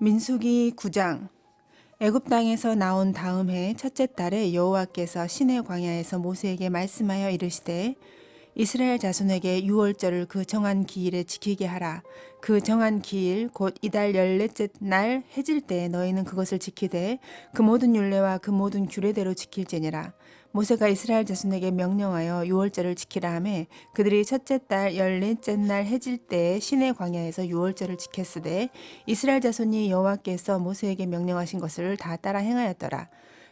민수기 9장. 애굽 땅에서 나온 다음 해 첫째 달에 여호와께서 시내 광야에서 모세에게 말씀하여 이르시되 이스라엘 자손에게 유월절을 그 정한 기일에 지키게 하라. 그 정한 기일 곧 이달 14째 날 해질 때에 너희는 그것을 지키되 그 모든 율례와 그 모든 규례대로 지킬지니라. 모세가 이스라엘 자손에게 명령하여 유월절을 지키라 하매 그들이 첫째 달 14째 날 해질 때에 시내 광야에서 유월절을 지켰으되 이스라엘 자손이 여호와께서 모세에게 명령하신 것을 다 따라 행하였더라.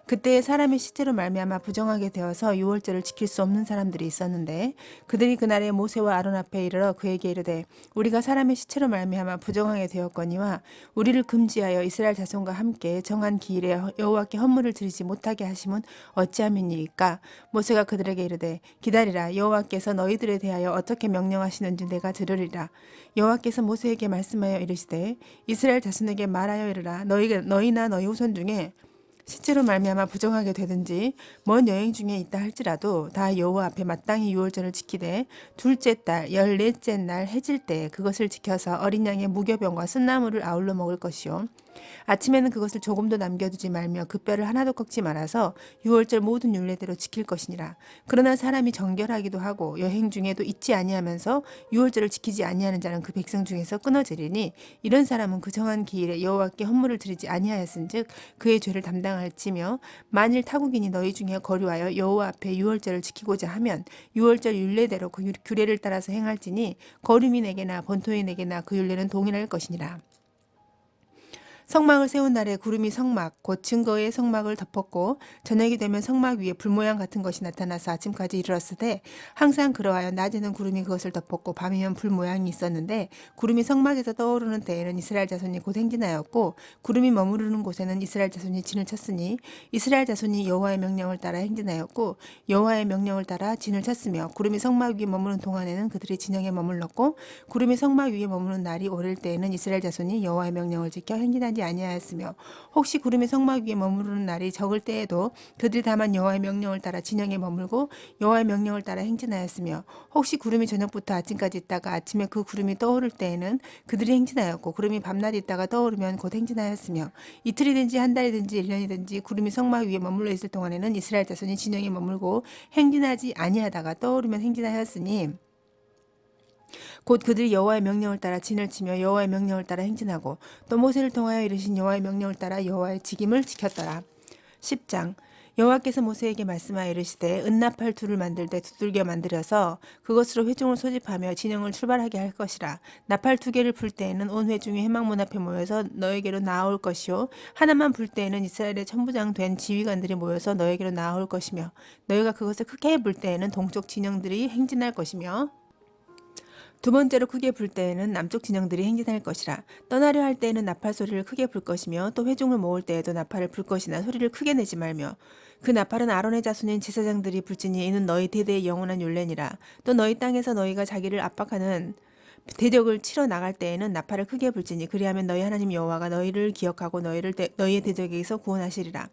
그때 사람의 시체로 말미암아 부정하게 되어서 유월절을 지킬 수 없는 사람들이 있었는데 그들이 그날에 모세와 아론 앞에 이르러 그에게 이르되 우리가 사람의 시체로 말미암아 부정하게 되었거니와 우리를 금지하여 이스라엘 자손과 함께 정한 기일에 여호와께 헌물을 드리지 못하게 하심은 어찌함이니이까. 모세가 그들에게 이르되 기다리라. 여호와께서 너희들에 대하여 어떻게 명령하시는지 내가 들으리라. 여호와께서 모세에게 말씀하여 이르시되 이스라엘 자손에게 말하여 이르라. 너희나 너희 후손 중에 시체로 말미암아 부정하게 되든지 먼 여행 중에 있다 할지라도 다 여호와 앞에 마땅히 유월절을 지키되 둘째 달 14째 날 해질 때 그것을 지켜서 어린 양의 무교병과 순나물을 아울러 먹을 것이요 아침에는 그것을 조금도 남겨두지 말며 그 뼈를 하나도 꺾지 말아서 유월절 모든 율례대로 지킬 것이니라. 그러나 사람이 정결하기도 하고 여행 중에도 잊지 아니하면서 유월절을 지키지 아니하는 자는 그 백성 중에서 끊어지리니 이런 사람은 그 정한 기일에 여호와께 헌물을 드리지 아니하였은즉 그의 죄를 담당할지며 만일 타국인이 너희 중에 거류하여 여호와 앞에 유월절을 지키고자 하면 유월절 율례대로 그 규례를 따라서 행할지니 거류민에게나 본토인에게나 그 율례는 동일할 것이니라. 성막을 세운 날에 구름이 성막 곧 증거의 성막을 덮었고 저녁이 되면 성막 위에 불 모양 같은 것이 나타나서 아침까지 이르렀으되 항상 그러하여 낮에는 구름이 그것을 덮었고 밤이면 불 모양이 있었는데 구름이 성막에서 떠오르는 때에는 이스라엘 자손이 곧 행진하였고 구름이 머무르는 곳에는 이스라엘 자손이 진을 쳤으니 이스라엘 자손이 여호와의 명령을 따라 행진하였고 여호와의 명령을 따라 진을 쳤으며 구름이 성막 위에 머무는 동안에는 그들이 진영에 머물렀고 구름이 성막 위에 머무는 날이 오를 때에는 이스라엘 자손이 여호와의 명령을 지켜 행진하지 아니하였으며 혹시 구름이 성막 위에 머무르는 날이 적을 때에도 그들이 다만 여호와의 명령을 따라 진영에 머물고 여호와의 명령을 따라 행진하였으며 혹시 구름이 저녁부터 아침까지 있다가 아침에 그 구름이 떠오를 때에는 그들이 행진하였고 구름이 밤낮 있다가 떠오르면 곧 행진하였으며 이틀이든지 한 달이든지 1년이든지 구름이 성막 위에 머물러 있을 동안에는 이스라엘 자손이 진영에 머물고 행진하지 아니하다가 떠오르면 행진하였으니 곧 그들이 여호와의 명령을 따라 진을 치며 여호와의 명령을 따라 행진하고 또 모세를 통하여 이르신 여호와의 명령을 따라 여호와의 직임을 지켰더라. 10장. 여호와께서 모세에게 말씀하여 이르시되 은나팔 둘을 만들되 두들겨 만들어서 그것으로 회중을 소집하며 진영을 출발하게 할 것이라. 나팔 2개를 불 때에는 온 회중이 회막문 앞에 모여서 너에게로 나아올 것이요 하나만 불 때에는 이스라엘의 천부장 된 지휘관들이 모여서 너에게로 나아올 것이며 너희가 그것을 크게 불 때에는 동쪽 진영들이 행진할 것이며 두 번째로 크게 불 때에는 남쪽 진영들이 행진할 것이라. 떠나려 할 때에는 나팔 소리를 크게 불 것이며 또 회중을 모을 때에도 나팔을 불 것이나 소리를 크게 내지 말며 그 나팔은 아론의 자손인 제사장들이 불지니 이는 너희 대대의 영원한 율례니라. 또 너희 땅에서 너희가 자기를 압박하는 대적을 치러 나갈 때에는 나팔을 크게 불지니 그리하면 너희 하나님 여호와가 너희를 기억하고 너희의 대적에게서 구원하시리라.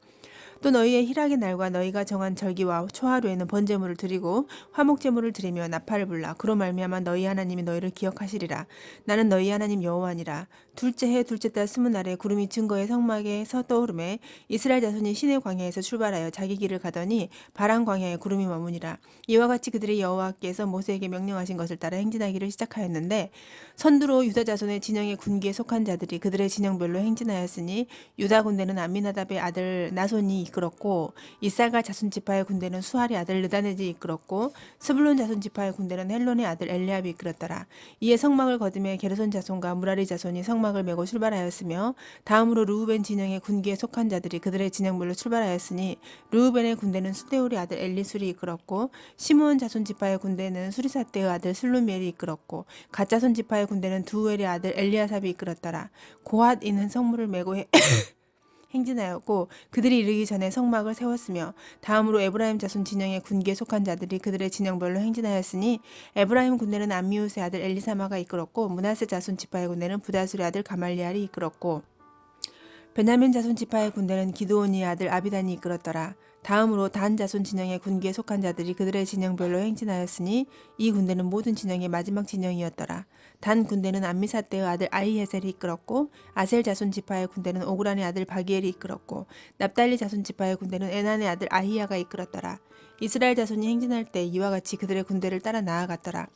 또 너희의 희락의 날과 너희가 정한 절기와 초하루에는 번제물을 드리고 화목제물을 드리며 나팔을 불라. 그로 말미암아 너희 하나님이 너희를 기억하시리라. 나는 너희 하나님 여호와니라. 둘째 해 둘째 달 20날에 구름이 증거의 성막에서 떠오르매 이스라엘 자손이 시내 광야에서 출발하여 자기 길을 가더니 바란 광야에 구름이 머무니라. 이와 같이 그들이 여호와께서 모세에게 명령하신 것을 따라 행진하기를 시작하였는데 선두로 유다 자손의 진영의 군기에 속한 자들이 그들의 진영별로 행진하였으니 유다 군대는 암미나답의 아들 나손이 이끌었고 이사갈 자손 지파의 군대는 수할의 아들 르다넷이 이끌었고 스불론 자손 지파의 군대는 헬론의 아들 엘리압이 이끌었더라. 이에 성막을 거두며 게르손 자손과 무라리 자손이 성막을 메고 출발하였으며 다음으로 르우벤 진영의 군기에 속한 자들이 그들의 진영별로 출발하였으니 르우벤의 군대는 수데울의 아들 엘리술이 이끌었고 시므온 자손 지파의 군대는 수리사떼의 아들 슬루미엘이 이끌었고 갓 자손 지파의 군대는 두우엘의 아들 엘리아삽이 이끌었더라. 고핫 이는 성물을 메고 행진하였고 그들이 이르기 전에 성막을 세웠으며 다음으로 에브라임 자손 진영의 군기에 속한 자들이 그들의 진영별로 행진하였으니 에브라임 군대는 암미우스의 아들 엘리사마가 이끌었고 므낫세 자손 지파의 군대는 부다술의 아들 가말리알이 이끌었고 베냐민 자손 지파의 군대는 기드온이의 아들 아비단이 이끌었더라. 다음으로 단 자손 진영의 군기에 속한 자들이 그들의 진영별로 행진하였으니 이 군대는 모든 진영의 마지막 진영이었더라. 단 군대는 암미사대의 아들 아히에셀이 이끌었고 아셀 자손 지파의 군대는 오그란의 아들 바기엘이 이끌었고 납달리 자손 지파의 군대는 에난의 아들 아히야가 이끌었더라. 이스라엘 자손이 행진할 때 이와 같이 그들의 군대를 따라 나아갔더라.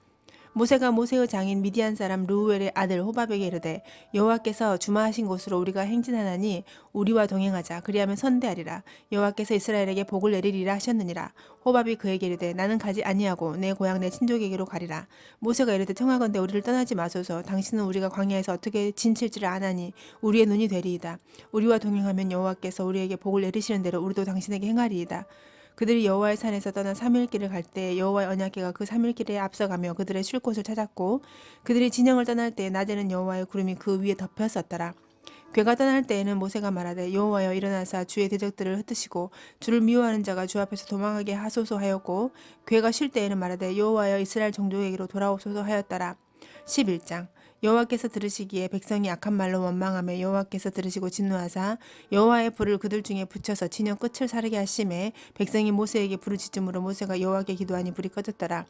모세가 모세의 장인 미디안 사람 르우엘의 아들 호밥에게 이르되 여호와께서 주마하신 곳으로 우리가 행진하나니 우리와 동행하자. 그리하면 선대하리라. 여호와께서 이스라엘에게 복을 내리리라 하셨느니라. 호밥이 그에게 이르되 나는 가지 아니하고 내 고향 내 친족에게로 가리라. 모세가 이르되 청하건대 우리를 떠나지 마소서. 당신은 우리가 광야에서 어떻게 진칠지를 아나니 우리의 눈이 되리이다. 우리와 동행하면 여호와께서 우리에게 복을 내리시는 대로 우리도 당신에게 행하리이다. 그들이 여호와의 산에서 떠나 3일 길을 갈 때 여호와의 언약궤가 그 3일 길에 앞서가며 그들의 쉴 곳을 찾았고 그들이 진영을 떠날 때 낮에는 여호와의 구름이 그 위에 덮였었더라. 궤가 떠날 때에는 모세가 말하되 여호와여 일어나사 주의 대적들을 흩으시고 주를 미워하는 자가 주 앞에서 도망하게 하소서 하였고 궤가 쉴 때에는 말하되 여호와여 이스라엘 종족에게로 돌아오소서 하였더라. 11장 여호와께서 들으시기에 백성이 악한 말로 원망하며 여호와께서 들으시고 진노하사 여호와의 불을 그들 중에 붙여서 진영 끝을 사르게 하심에 백성이 모세에게 부르짖음으로 모세가 여호와께 기도하니 불이 꺼졌더라.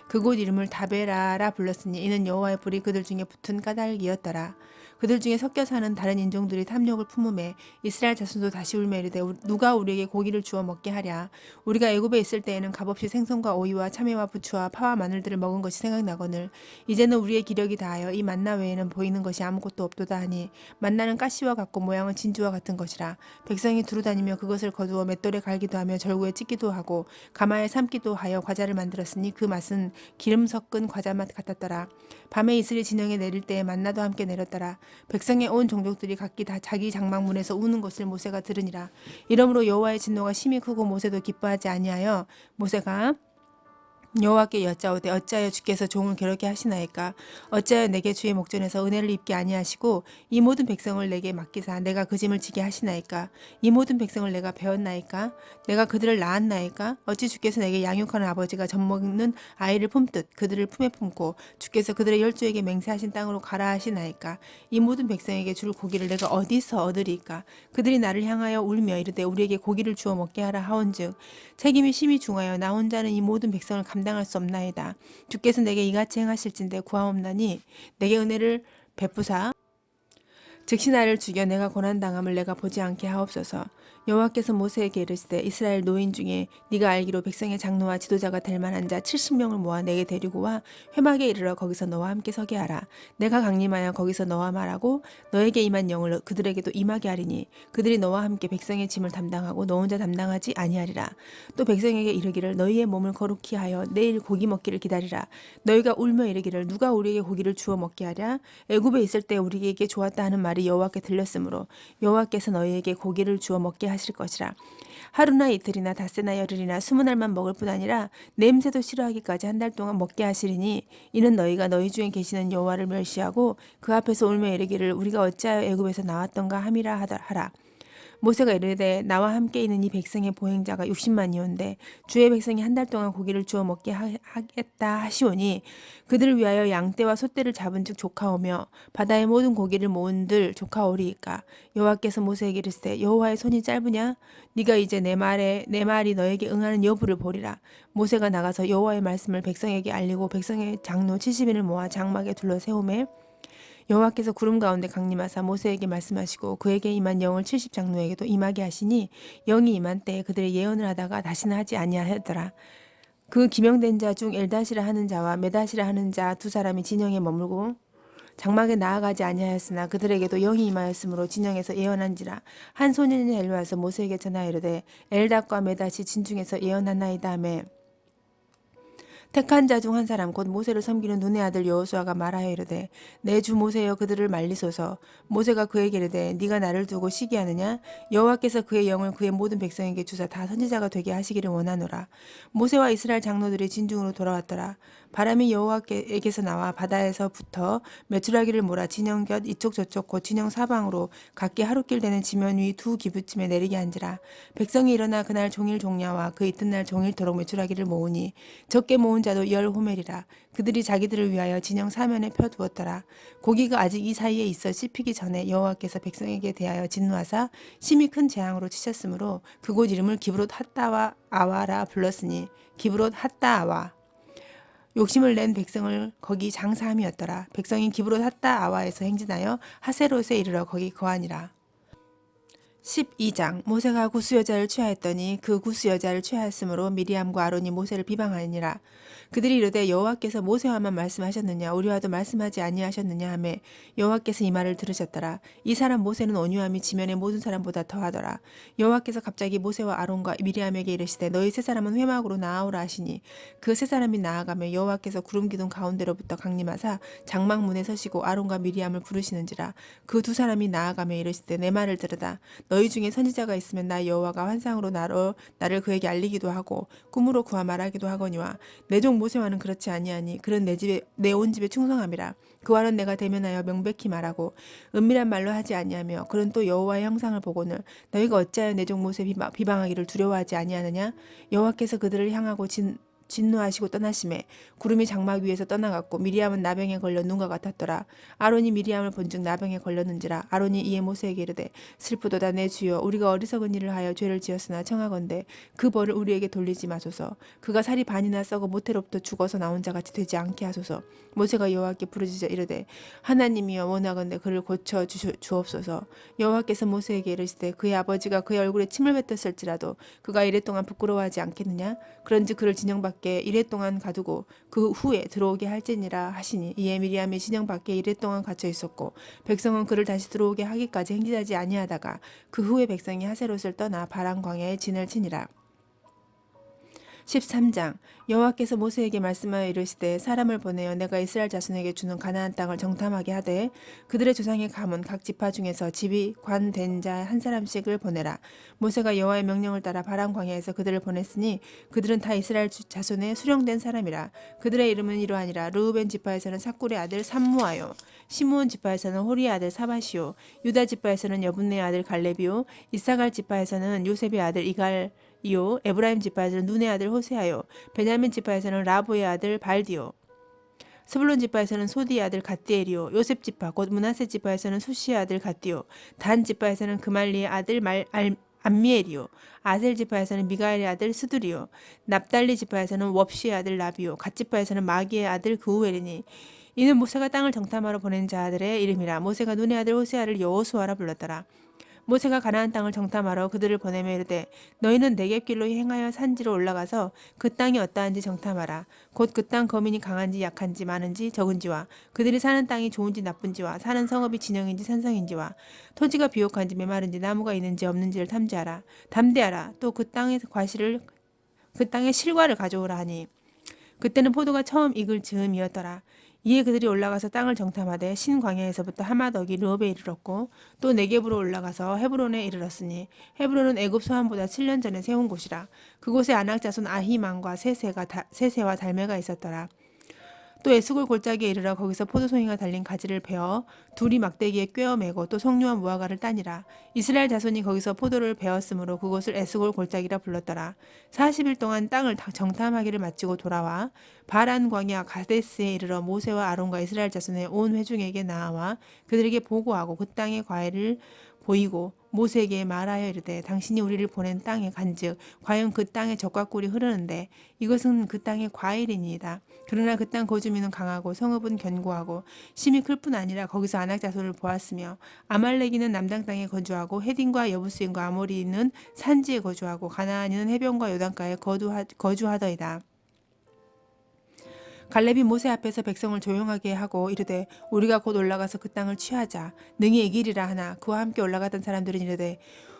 그곳 이름을 다베라라 불렀으니 이는 여호와의 불이 그들 중에 붙은 까닭이었더라. 그들 중에 섞여 사는 다른 인종들이 탐욕을 품음에 이스라엘 자손도 다시 울며 이르되 누가 우리에게 고기를 주어 먹게 하랴. 우리가 애굽에 있을 때에는 값없이 생선과 오이와 참외와 부추와 파와 마늘들을 먹은 것이 생각나거늘 이제는 우리의 기력이 다하여 이 만나 외에는 보이는 것이 아무것도 없도다 하니 만나는 가시와 같고 모양은 진주와 같은 것이라. 백성이 두루다니며 그것을 거두어 맷돌에 갈기도 하며 절구에 찢기도 하고 가마에 삶기도 하여 과자를 만들었으니 그 맛은 기름 섞은 과자 맛 같았더라. 밤에 이슬이 진영에 내릴 때에 만나도 함께 내렸더라. 백성의 온 종족들이 각기 다 자기 장막문에서 우는 것을 모세가 들으니라. 이러므로 여호와의 진노가 심히 크고 모세도 기뻐하지 아니하여 모세가 여호와께 여짜오되 어찌하여 주께서 종을 괴롭게 하시나이까. 어찌하여 내게 주의 목전에서 은혜를 입게 아니하시고 이 모든 백성을 내게 맡기사 내가 그 짐을 지게 하시나이까. 이 모든 백성을 내가 배웠나이까. 내가 그들을 낳았나이까. 어찌 주께서 내게 양육하는 아버지가 젖먹는 아이를 품듯 그들을 품에 품고 주께서 그들의 열조에게 맹세하신 땅으로 가라 하시나이까. 이 모든 백성에게 줄 고기를 내가 어디서 얻으리이까. 그들이 나를 향하여 울며 이르되 우리에게 고기를 주어 먹게 하라 하온즉 책임이 심히 중하여 나 혼자는 이 모든 백성을 감당할 수 없나이다. 주께서 내게 이같이 행하실진대 구하옵나니 내게 은혜를 베푸사 즉시 나를 죽여 내가 고난당함을 내가 보지 않게 하옵소서. 여호와께서 모세에게 이르시되 이스라엘 노인 중에 네가 알기로 백성의 장로와 지도자가 될 만한 자 70명을 모아 내게 데리고 와 회막에 이르러 거기서 너와 함께 서게 하라. 내가 강림하여 거기서 너와 말하고 너에게 임한 영을 그들에게도 임하게 하리니 그들이 너와 함께 백성의 짐을 담당하고 너 혼자 담당하지 아니하리라. 또 백성에게 이르기를 너희의 몸을 거룩히 하여 내일 고기 먹기를 기다리라. 너희가 울며 이르기를 누가 우리에게 고기를 주어 먹게 하랴. 애굽에 있을 때 우리에게 좋았다 하는 말이 여호와께 들렸으므로 여호와께서 너희에게 고기를 주어 먹게 하실 것이라. 하루나 이틀이나 닷새나 열흘이나 20날만 먹을 뿐 아니라 냄새도 싫어하기까지 한 달 동안 먹게 하시리니 이는 너희가 너희 중에 계시는 여호와를 멸시하고 그 앞에서 울며 이르기를 우리가 어찌하여 애굽에서 나왔던가 함이라 하라. 모세가 이르되 나와 함께 있는 이 백성의 보행자가 60만이온데 주의 백성이 한 달 동안 고기를 주어 먹게 하겠다 하시오니 그들을 위하여 양떼와 소떼를 잡은즉 조카오며 바다의 모든 고기를 모은들 조카오리이까. 여호와께서 모세에게 이르시되 여호와의 손이 짧으냐. 네가 이제 내 말이 너에게 응하는 여부를 보리라. 모세가 나가서 여호와의 말씀을 백성에게 알리고 백성의 장로 70인을 모아 장막에 둘러 세우매 여호와께서 구름 가운데 강림하사 모세에게 말씀하시고 그에게 임한 영을 70장로에게도 임하게 하시니 영이 임한 때에 그들의 예언을 하다가 다시는 하지 아니하였더라. 그 기명된 자 중 엘다시라 하는 자와 메다시라 하는 자 두 사람이 진영에 머물고 장막에 나아가지 아니하였으나 그들에게도 영이 임하였으므로 진영에서 예언한지라. 한 소년이 엘와서 모세에게 전하여 이르되 엘닷과 메닷이 진중에서 예언하나이다 하매 택한 자 중 한 사람 곧 모세를 섬기는 눈의 아들 여호수아가 말하여 이르되 내 주 모세여 그들을 말리소서. 모세가 그에게 이르되 네가 나를 두고 시기하느냐. 여호와께서 그의 영을 그의 모든 백성에게 주사 다 선지자가 되게 하시기를 원하노라. 모세와 이스라엘 장로들이 진중으로 돌아왔더라. 바람이 여호와께서 나와 바다에서 붙어 메추라기를 몰아 진영 곁 이쪽 저쪽 곧 진영 사방으로 각기 하루길 되는 지면 위 두 기부쯤에 내리게 한지라. 백성이 일어나 그날 종일 종야와 그 이튿날 종일토록 메추라기를 모으니 적게 모은 자도 10호멜이라. 그들이 자기들을 위하여 진영 사면에 펴두었더라. 고기가 아직 이 사이에 있어 씹히기 전에 여호와께서 백성에게 대하여 진노하사 심히 큰 재앙으로 치셨으므로 그곳 이름을 기브롯 핫다와 아와라 불렀으니 기브롯 핫다 아와. 욕심을 낸 백성을 거기 장사함이었더라. 백성이 기브롯 핫다 아와에서 행진하여 하세롯에 이르러 거기 거하니라. 12장. 모세가 구스 여자를 취하였더니 그 구스 여자를 취하였으므로 미리암과 아론이 모세를 비방하니라. 그들이 이르되 여호와께서 모세와만 말씀하셨느냐 우리와도 말씀하지 아니하셨느냐 하매 여호와께서 이 말을 들으셨더라. 이 사람 모세는 온유함이 지면의 모든 사람보다 더하더라. 여호와께서 갑자기 모세와 아론과 미리암에게 이르시되 너희 세 사람은 회막으로 나아오라 하시니 그 세 사람이 나아가며 여호와께서 구름 기둥 가운데로부터 강림하사 장막문에 서시고 아론과 미리암을 부르시는지라. 그 두 사람이 나아가며 이르시되 내 말을 들으라. 너희 중에 선지자가 있으면 나 여호와가 환상으로 나를 그에게 알리기도 하고 꿈으로 그와 말하기도 하거니와 내 종 모세와는 그렇지 아니하니 그는 내 온 집에 충성함이라. 그와는 내가 대면하여 명백히 말하고 은밀한 말로 하지 아니하며 그는 또 여호와의 형상을 보고는 너희가 어찌하여 내 종 모세 비방하기를 두려워하지 아니하느냐. 여호와께서 그들을 향하고 진노하시고 떠나심에 구름이 장막 위에서 떠나갔고 미리암은 나병에 걸려 눈과 같았더라. 아론이 미리암을 본즉 나병에 걸렸는지라. 아론이 이에 모세에게 이르되 슬프도다 내 주여 우리가 어리석은 일을 하여 죄를 지었으나 청하건대 그 벌을 우리에게 돌리지 마소서. 그가 살이 반이나 썩어 모태로부터 죽어서 나온 자같이 되지 않게 하소서. 모세가 여호와께 부르짖어 이르되 하나님이여 원하건대 그를 고쳐 주옵소서. 여호와께서 모세에게 이르시되 그의 아버지가 그의 얼굴에 침을 뱉었을지라도 그가 이랫동안 부끄러워하지 않겠느냐. 그런즉 그를 진영 밖에 이랫동안 가두고 그 후에 들어오게 할지니라 하시니 이에 미리암이 진영 밖에 이랫동안 갇혀 있었고 백성은 그를 다시 들어오게 하기까지 행진하지 아니하다가 그 후에 백성이 하세롯을 떠나 바람 광야에 진을 치니라. 13장. 여호와께서 모세에게 말씀하여 이르시되 사람을 보내어 내가 이스라엘 자손에게 주는 가나안 땅을 정탐하게 하되 그들의 조상의 가문 각 지파 중에서 집이 관된 자 한 사람씩을 보내라. 모세가 여호와의 명령을 따라 바람 광야에서 그들을 보냈으니 그들은 다 이스라엘 자손의 수령된 사람이라. 그들의 이름은 이러하니라. 르우벤 지파에서는 사꿀의 아들 삼무아요. 시므온 지파에서는 호리의 아들 사바시오. 유다 지파에서는 여분네의 아들 갈렙이요. 이사갈 지파에서는 요셉의 아들 이갈이요. 에브라임 지파에서는 눈의 아들 호세아요. 베냐민 지파에서는 라보의 아들 발디요. 스불론 지파에서는 소디의 아들 갓디엘이요. 요셉 지파 곧 므낫세 지파에서는 수시의 아들 갓디요. 단 지파에서는 그말리의 아들 암미엘이요. 아셀 지파에서는 미가엘의 아들 스두리요. 납달리 지파에서는 웁시의 아들 라비요. 갓 지파에서는 마기의 아들 그우엘이니 이는 모세가 땅을 정탐하러 보낸 자들의 이름이라. 모세가 눈의 아들 호세아를 여호수아라 불렀더라. 모세가 가나안 땅을 정탐하러 그들을 보내며 이르되 너희는 네겝길로 행하여 산지로 올라가서 그 땅이 어떠한지 정탐하라. 곧 그 땅 거민이 강한지 약한지 많은지 적은지와 그들이 사는 땅이 좋은지 나쁜지와 사는 성읍이 진영인지 산성인지와 토지가 비옥한지 메마른지 나무가 있는지 없는지를 탐지하라. 담대하라. 또 그 땅의 실과를 가져오라 하니 그때는 포도가 처음 익을 즈음이었더라. 이에 그들이 올라가서 땅을 정탐하되 신광야에서부터 하마덕이 르업에 이르렀고 또 네겝으로 올라가서 헤브론에 이르렀으니 헤브론은 애굽 소환보다 7년 전에 세운 곳이라. 그곳에 아낙 자손 아히만과 세세와 달메가 있었더라. 또 에스골 골짜기에 이르러 거기서 포도송이가 달린 가지를 베어 둘이 막대기에 꿰어 매고 또 석류와 무화과를 따니라. 이스라엘 자손이 거기서 포도를 베었으므로 그곳을 에스골 골짜기라 불렀더라. 40일 동안 땅을 정탐하기를 마치고 돌아와 바란 광야 가데스에 이르러 모세와 아론과 이스라엘 자손의 온 회중에게 나아와 그들에게 보고하고 그 땅의 과일을 보이고 모세에게 말하여 이르되 당신이 우리를 보낸 땅에 간즉 과연 그 땅에 젖과 꿀이 흐르는데 이것은 그 땅의 과일이니이다. 그러나 그 땅 거주민은 강하고 성읍은 견고하고 심히 클 뿐 아니라 거기서 아낙 자손을 보았으며 아말렉이는 남당 땅에 거주하고 헤딘과 여부스인과 아모리는 산지에 거주하고 가나안인은 해변과 요단가에 거주하더이다. 갈렙이 모세 앞에서 백성을 조용하게 하고 이르되 우리가 곧 올라가서 그 땅을 취하자 능히 이기리라 하나 그와 함께 올라가던 사람들은 이르되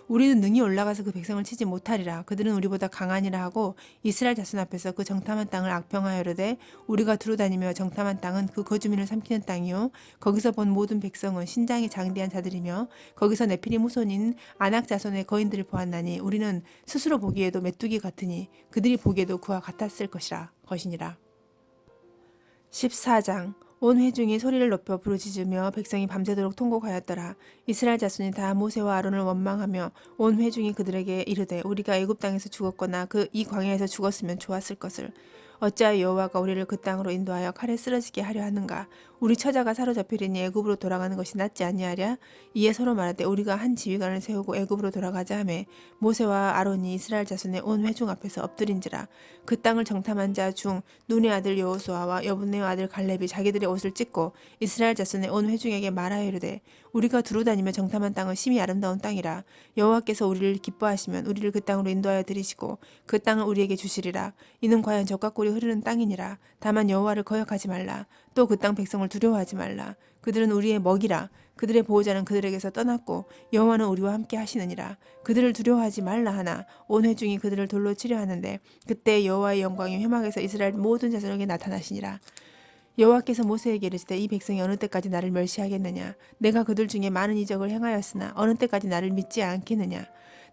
우리는 능히 올라가서 그 백성을 치지 못하리라. 그들은 우리보다 강하니라 하고 이스라엘 자손 앞에서 그 정탐한 땅을 악평하여 이르되 우리가 두루다니며 정탐한 땅은 그 거주민을 삼키는 땅이요 거기서 본 모든 백성은 신장이 장대한 자들이며 거기서 네피림 후손인 아낙 자손의 거인들을 보았나니 우리는 스스로 보기에도 메뚜기 같으니 그들이 보기에도 그와 같았을 것이니라. 14장. 온 회중이 소리를 높여 부르짖으며 백성이 밤새도록 통곡하였더라. 이스라엘 자손이 다 모세와 아론을 원망하며 온 회중이 그들에게 이르되 우리가 애굽 땅에서 죽었거나 이 광야에서 죽었으면 좋았을 것을. 어찌하여 여호와가 우리를 그 땅으로 인도하여 칼에 쓰러지게 하려 하는가? 우리 처자가 사로잡히리니 애굽으로 돌아가는 것이 낫지 아니하랴? 이에 서로 말하되 우리가 한 지휘관을 세우고 애굽으로 돌아가자 하매 모세와 아론이 이스라엘 자손의 온 회중 앞에서 엎드린지라. 그 땅을 정탐한 자 중 눈의 아들 여호수아와 여분네의 아들 갈렙이 자기들의 옷을 찢고 이스라엘 자손의 온 회중에게 말하여 이르되 우리가 두루 다니며 정탐한 땅은 심히 아름다운 땅이라. 여호와께서 우리를 기뻐하시면 우리를 그 땅으로 인도하여 들이시고 그 땅을 우리에게 주시리라. 이는 과연 젖과 꿀이 흐르는 땅이니라. 다만 여호와를 거역하지 말라. 또 그 땅 백성을 두려워하지 말라. 그들은 우리의 먹이라. 그들의 보호자는 그들에게서 떠났고 여호와는 우리와 함께 하시느니라. 그들을 두려워하지 말라 하나 온 회중이 그들을 돌로 치려 하는데 그때 여호와의 영광이 회막에서 이스라엘 모든 자손에게 나타나시니라. 여호와께서 모세에게 이르시되 이 백성이 어느 때까지 나를 멸시하겠느냐? 내가 그들 중에 많은 이적을 행하였으나 어느 때까지 나를 믿지 않겠느냐?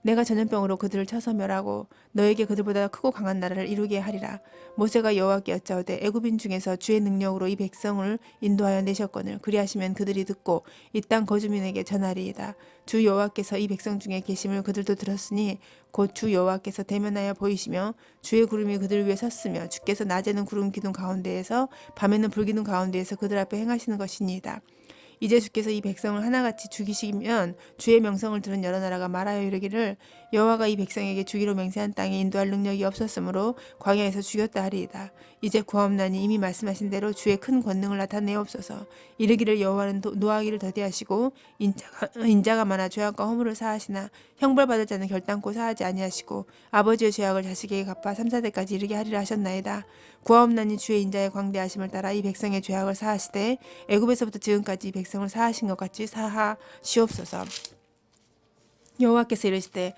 내가 전염병으로 그들을 쳐서 멸하고 너에게 그들보다 크고 강한 나라를 이루게 하리라. 모세가 여호와께 여짜오되 애굽인 중에서 주의 능력으로 이 백성을 인도하여 내셨거늘 그리하시면 그들이 듣고 이 땅 거주민에게 전하리이다. 주 여호와께서 이 백성 중에 계심을 그들도 들었으니 곧 주 여호와께서 대면하여 보이시며 주의 구름이 그들 위에 섰으며 주께서 낮에는 구름 기둥 가운데에서 밤에는 불기둥 가운데에서 그들 앞에 행하시는 것이니이다. 이제 주께서 이 백성을 하나같이 죽이시면 주의 명성을 들은 여러 나라가 말하여 이르기를 여호와가 이 백성에게 주기로 맹세한 땅에 인도할 능력이 없었으므로 광야에서 죽였다 하리이다. 이제 구하옵나니 이미 말씀하신 대로 주의 큰 권능을 나타내옵소서. 이르기를 여호와는 노하기를 더디하시고 인자가 많아 죄악과 허물을 사하시나 형벌받을 자는 결단코 사하지 아니하시고 아버지의 죄악을 자식에게 갚아 3, 4대까지 이르게 하리라 하셨나이다. 구하옵나니 주의 인자의 광대하심을 따라 이 백성의 죄악을 사하시되 애굽에서부터 지금까지 이 백성을 사하신 것 같이 사하시옵소서. 여호와께서 이르시되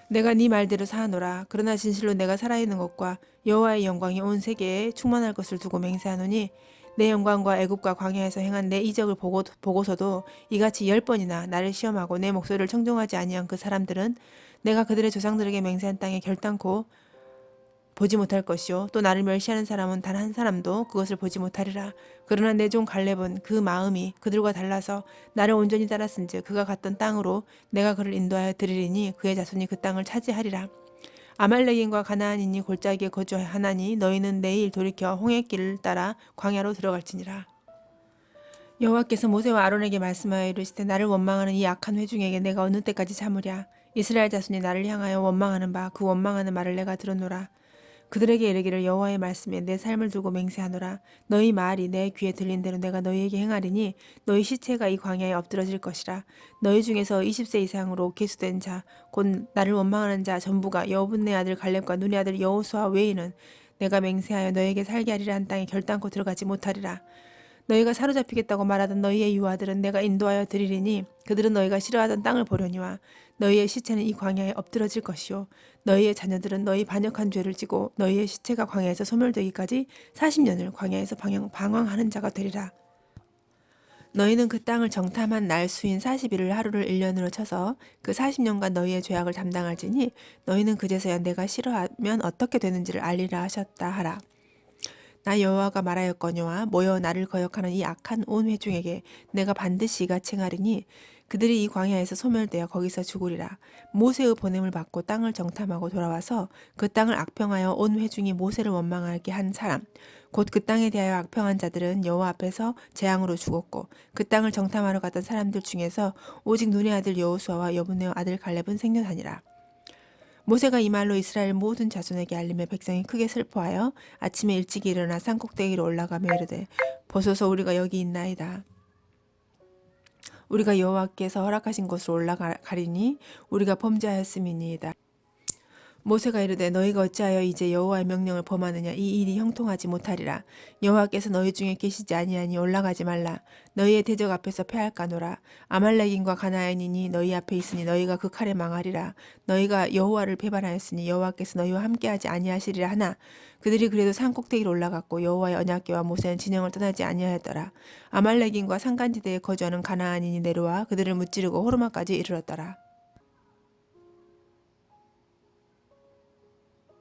내가 네 말대로 사하노라. 그러나 진실로 내가 살아있는 것과 여호와의 영광이 온 세계에 충만할 것을 두고 맹세하노니 내 영광과 애굽과 광야에서 행한 내 이적을 보고서도 이같이 10번이나 나를 시험하고 내 목소리를 청종하지 아니한 그 사람들은 내가 그들의 조상들에게 맹세한 땅에 결단코 보지 못할 것이요 또 나를 멸시하는 사람은 단 한 사람도 그것을 보지 못하리라. 그러나 내 종 갈렙은 그 마음이 그들과 달라서 나를 온전히 따랐은즉 그가 갔던 땅으로 내가 그를 인도하여 드리리니 그의 자손이 그 땅을 차지하리라. 아말렉인과 가나안인이 골짜기에 거주하나니 너희는 내일 돌이켜 홍해길을 따라 광야로 들어갈지니라. 여호와께서 모세와 아론에게 말씀하여 이르시되 나를 원망하는 이 악한 회중에게 내가 어느 때까지 참으랴. 이스라엘 자손이 나를 향하여 원망하는 바 그 원망하는 말을 내가 들었노라. 그들에게 이르기를 여호와의 말씀에 내 삶을 두고 맹세하노라. 너희 말이 내 귀에 들린 대로 내가 너희에게 행하리니 너희 시체가 이 광야에 엎드러질 것이라. 너희 중에서 20세 이상으로 계수된 자 곧 나를 원망하는 자 전부가 여분네 아들 갈렙과 눈의 아들 여호수아 외에는 내가 맹세하여 너희에게 살게 하리라 한 땅에 결단코 들어가지 못하리라. 너희가 사로잡히겠다고 말하던 너희의 유아들은 내가 인도하여 드리리니 그들은 너희가 싫어하던 땅을 보려니와 너희의 시체는 이 광야에 엎드러질 것이요 너희의 자녀들은 너희 반역한 죄를 지고 너희의 시체가 광야에서 소멸되기까지 40년을 광야에서 방황하는 자가 되리라. 너희는 그 땅을 정탐한 날 수인 40일을 하루를 1년으로 쳐서 그 40년간 너희의 죄악을 담당할지니 너희는 그제서야 내가 싫어하면 어떻게 되는지를 알리라 하셨다 하라. 나 여호와가 말하였거니와 모여 나를 거역하는 이 악한 온 회중에게 내가 반드시 이같이 행하리니 그들이 이 광야에서 소멸되어 거기서 죽으리라. 모세의 보냄을 받고 땅을 정탐하고 돌아와서 그 땅을 악평하여 온 회중이 모세를 원망하게 한 사람 곧 그 땅에 대하여 악평한 자들은 여호와 앞에서 재앙으로 죽었고 그 땅을 정탐하러 갔던 사람들 중에서 오직 눈의 아들 여호수아와 여분네 아들 갈렙은 생존하니라. 모세가 이 말로 이스라엘 모든 자손에게 알리며 백성이 크게 슬퍼하여 아침에 일찍 일어나 산꼭대기로 올라가며 이르되 보소서 우리가 여기 있나이다. 우리가 여호와께서 허락하신 곳으로 올라가리니 우리가 범죄하였음이니이다. 모세가 이르되 너희가 어찌하여 이제 여호와의 명령을 범하느냐. 이 일이 형통하지 못하리라. 여호와께서 너희 중에 계시지 아니하니 올라가지 말라. 너희의 대적 앞에서 패할까노라. 아말렉인과 가나안인이 너희 앞에 있으니 너희가 그 칼에 망하리라. 너희가 여호와를 배반하였으니 여호와께서 너희와 함께하지 아니하시리라 하나 그들이 그래도 산꼭대기로 올라갔고 여호와의 언약궤와 모세는 진영을 떠나지 아니하였더라. 아말렉인과 산간지대에 거주하는 가나안인이 내려와 그들을 무찌르고 호르마까지 이르렀더라.